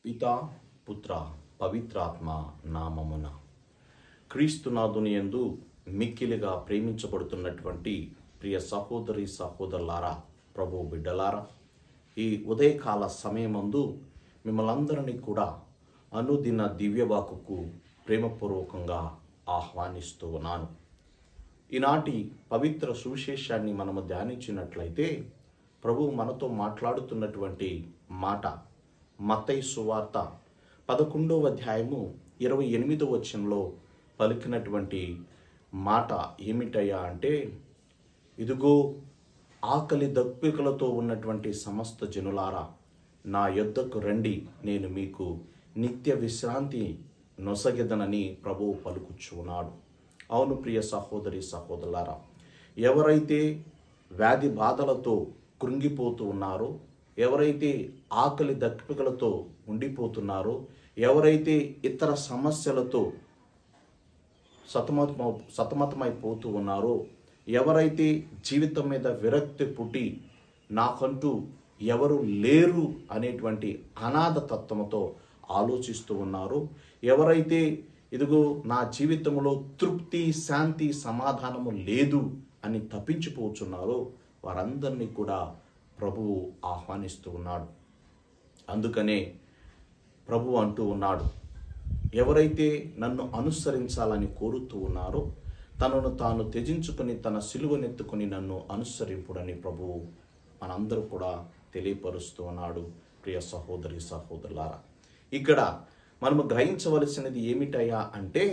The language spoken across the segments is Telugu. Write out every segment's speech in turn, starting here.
పితా పుత్ర పవిత్రాత్మ నామమున క్రీస్తునాథుని యందు మిక్కిలిగా ప్రేమించబడుతున్నటువంటి ప్రియ సహోదరి సహోదరులారా, ప్రభు బిడ్డలారా, ఈ ఉదయకాల సమయమందు మిమ్మల్ందరినీ కూడా అనుదిన దివ్యవాకుకు ప్రేమపూర్వకంగా ఆహ్వానిస్తూ ఉన్నాను. ఈనాటి పవిత్ర సువిశేషాన్ని మనము ధ్యానించినట్లయితే ప్రభు మనతో మాట్లాడుతున్నటువంటి మాట మత్తయి సువార్త 11వ అధ్యాయము 28వ వచనంలో పలికినటువంటి మాట ఏమిటయ్యా అంటే, ఇదిగో ఆకలి దప్పికలతో ఉన్నటువంటి సమస్త జనులారా, నా యొద్దకు రండి, నేను మీకు నిత్య విశ్రాంతి నొసగెదనని ప్రభువు పలుకుచున్నాడు. అవును ప్రియ సహోదరి సహోదరులారా, ఎవరైతే వ్యాధి బాధలతో కృంగిపోతూ ఉన్నారో, ఎవరైతే ఆకలి దప్పికలతో ఉండిపోతున్నారో, ఎవరైతే ఇతర సమస్యలతో సతమతమైపోతూ ఉన్నారో, ఎవరైతే జీవితం మీద విరక్తి పుట్టి నాకంటూ ఎవరు లేరు అనేటువంటి అనాథ తత్వంతో ఆలోచిస్తూ ఉన్నారో, ఎవరైతే ఇదిగో నా జీవితంలో తృప్తి శాంతి సమాధానము లేదు అని తప్పించిపోతున్నారో వారందరినీ కూడా ప్రభువు ఆహ్వానిస్తూ ఉన్నాడు. అందుకనే ప్రభు అంటూ ఉన్నాడు, ఎవరైతే నన్ను అనుసరించాలని కోరుతూ ఉన్నారో తనను తాను త్యజించుకొని తన సిలువనెత్తుకొని నన్ను అనుసరింపుడని ప్రభువు మనందరూ కూడా తెలియపరుస్తూ ఉన్నాడు. ప్రియ సహోదరి సహోదరులారా, ఇక్కడ మనము గ్రహించవలసినది ఏమిటయ్యా అంటే,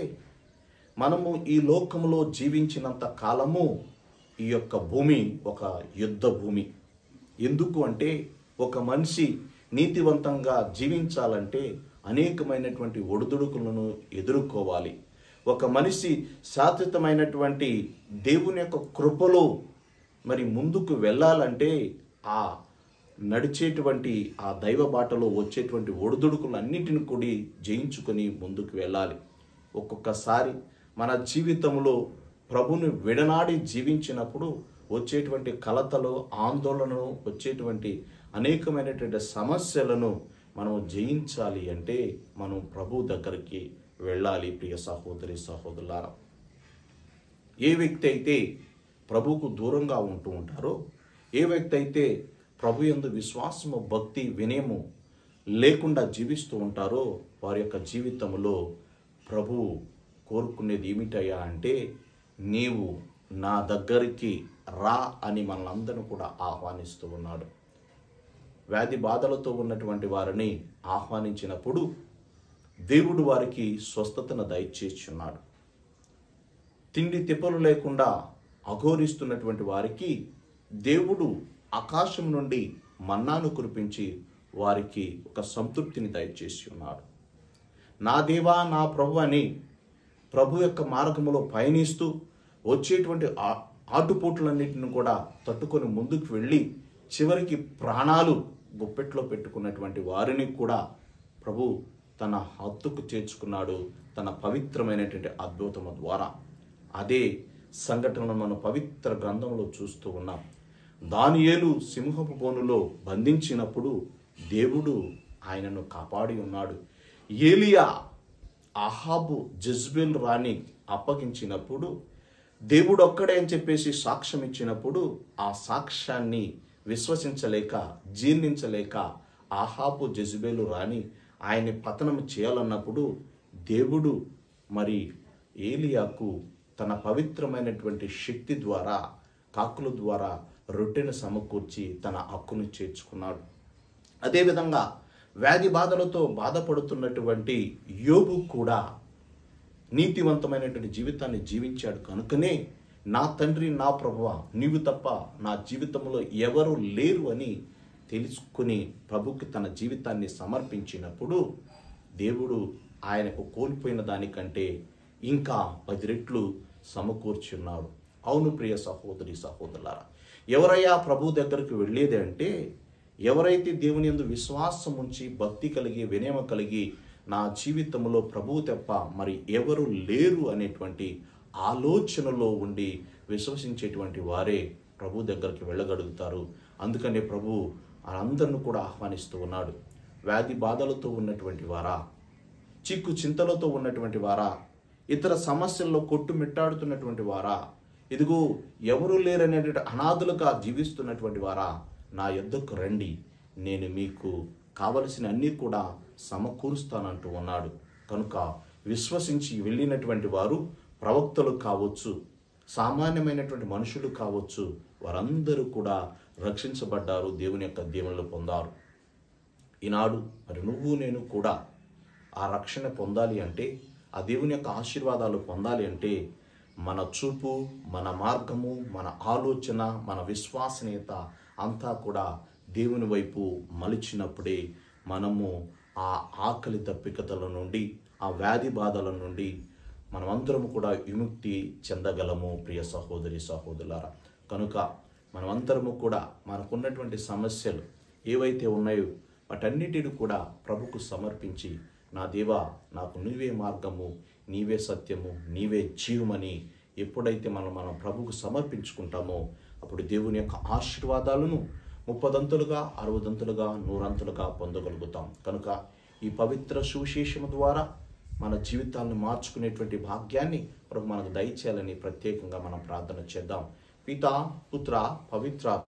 మనము ఈ లోకంలో జీవించినంత కాలము ఈ యొక్క భూమి ఒక యుద్ధ భూమి. ఎందుకు అంటే, ఒక మనిషి నీతివంతంగా జీవించాలంటే అనేకమైనటువంటి ఒడిదుడుకులను ఎదుర్కోవాలి. ఒక మనిషి శాశ్వతమైనటువంటి దేవుని యొక్క కృపలో మరి ముందుకు వెళ్ళాలంటే ఆ నడిచేటువంటి ఆ దైవ బాటలో వచ్చేటువంటి ఒడిదుడుకులన్నిటిని కూడా జయించుకొని ముందుకు వెళ్ళాలి. ఒక్కొక్కసారి మన జీవితంలో ప్రభుని విడనాడి జీవించినప్పుడు వచ్చేటువంటి కలతలు, ఆందోళనలు, వచ్చేటువంటి అనేకమైనటువంటి సమస్యలను మనం జయించాలి అంటే మనం ప్రభు దగ్గరికి వెళ్ళాలి. ప్రియ సహోదరి సహోదరులారా, ఏ వ్యక్తి అయితే ప్రభువుకు దూరంగా ఉంటూ ఉంటారో, ఏ వ్యక్తి అయితే ప్రభు యందు విశ్వాసము, భక్తి, వినయము లేకుండా జీవిస్తూ ఉంటారో వారి యొక్క జీవితంలో ప్రభు కోరుకునేది ఏమిటయ్యా అంటే, నీవు నా దగ్గరికి రా అని మనల్ని కూడా ఆహ్వానిస్తూ ఉన్నాడు. వ్యాధి బాధలతో ఉన్నటువంటి వారిని ఆహ్వానించినప్పుడు దేవుడు వారికి స్వస్థతను దయచేస్తున్నాడు. తిండి తిప్పలు లేకుండా అఘోరిస్తున్నటువంటి వారికి దేవుడు ఆకాశం నుండి మన్నాను కురిపించి వారికి ఒక సంతృప్తిని దయచేసి ఉన్నాడు. నా దేవా నా ప్రభు అని ప్రభు యొక్క మార్గములో పయనిస్తూ వచ్చేటువంటి ఆటుపోట్లన్నింటిని కూడా తట్టుకొని ముందుకు వెళ్ళి చివరికి ప్రాణాలు గుప్పెట్లో పెట్టుకున్నటువంటి వారిని కూడా ప్రభు తన హత్తుకు చేర్చుకున్నాడు తన పవిత్రమైనటువంటి అద్భుతము ద్వారా. అదే సంఘటనను మనం పవిత్ర గ్రంథంలో చూస్తూ ఉన్నాం. దానియేలు సింహపు బోనులో బంధించినప్పుడు దేవుడు ఆయనను కాపాడి ఉన్నాడు. ఏలియా అహాబు జెజ్బెల్ రాణి అప్పగించినప్పుడు దేవుడు ఒక్కడే అని చెప్పేసి సాక్ష్యం ఇచ్చినప్పుడు ఆ సాక్ష్యాన్ని విశ్వసించలేక, జీర్ణించలేక అహాబు జెజ్బెలు రాణి ఆయన్ని పతనం చేయాలన్నప్పుడు దేవుడు మరి ఏలియాకు తన పవిత్రమైనటువంటి శక్తి ద్వారా, కాకుల ద్వారా రొట్టెను సమకూర్చి తన హక్కును చేర్చుకున్నాడు. అదేవిధంగా వ్యాధి బాధలతో బాధపడుతున్నటువంటి యోబు కూడా నీతివంతమైనటువంటి జీవితాన్ని జీవించాడు. కనుకనే నా తండ్రి, నా ప్రభువా, నీవు తప్ప నా జీవితంలో ఎవరు లేరు అని తెలుసుకుని ప్రభుకి తన జీవితాన్ని సమర్పించినప్పుడు దేవుడు ఆయనకు కోల్పోయిన దానికంటే ఇంకా 10 రెట్లు సమకూర్చున్నాడు. అవును ప్రియ సహోదరి సహోదరులారా, ఎవరయ్యా ప్రభు దగ్గరికి వెళ్ళేది అంటే, ఎవరైతే దేవుని యందు విశ్వాసం ఉంచి భక్తి కలిగి వినయం కలిగి నా జీవితంలో ప్రభువు తప్ప మరి ఎవరు లేరు అనేటువంటి ఆలోచనలో ఉండి విశ్వసించేటువంటి వారే ప్రభు దగ్గరికి వెళ్ళగలుగుతారు. అందుకనే ప్రభు అందరిని కూడా ఆహ్వానిస్తూ ఉన్నాడు. వ్యాధి బాధలతో ఉన్నటువంటి వారా, చిక్కు చింతలతో ఉన్నటువంటి వారా, ఇతర సమస్యల్లో కొట్టుమిట్టాడుతున్నటువంటి వారా, ఇదిగో ఎవరు లేరనేటువంటి అనాథులుగా జీవిస్తున్నటువంటి వారా, నా యొద్దకు రండి, నేను మీకు కావలసిన అన్నీ కూడా సమకూరుస్తానంటూ ఉన్నాడు. కనుక విశ్వసించి వెళ్ళినటువంటి వారు ప్రవక్తలు కావచ్చు, సామాన్యమైనటువంటి మనుషులు కావచ్చు, వారందరూ కూడా రక్షించబడ్డారు, దేవుని యొక్క దీవెనలు పొందారు. ఈనాడు మరి నువ్వు నేను కూడా ఆ రక్షణ పొందాలి అంటే, ఆ దేవుని యొక్క ఆశీర్వాదాలు పొందాలి అంటే, మన చూపు, మన మార్గము, మన ఆలోచన, మన విశ్వసనీయత అంతా కూడా దేవుని వైపు మలిచినప్పుడే మనము ఆ ఆకలి దప్పికతల నుండి, ఆ వ్యాధి బాధల నుండి మనమందరము కూడా విముక్తి చెందగలము. ప్రియ సహోదరి సహోదరులారా, కనుక మనమందరము కూడా మనకున్నటువంటి సమస్యలు ఏవైతే ఉన్నాయో వాటన్నిటిని కూడా ప్రభుకు సమర్పించి, నా దేవా, నాకు నీవే మార్గము, నీవే సత్యము, నీవే జీవమని ఎప్పుడైతే మనం ప్రభుకు సమర్పించుకుంటామో అప్పుడు దేవుని యొక్క ఆశీర్వాదాలను 30 60 100 పొందగలుగుతాం. కనుక ఈ పవిత్ర సువిశేషము ద్వారా మన జీవితాలను మార్చుకునేటువంటి భాగ్యాన్ని ప్రభు మనకు దయచేయాలని ప్రత్యేకంగా మనం ప్రార్థన చేద్దాం. పితా, పుత్ర, పవిత్ర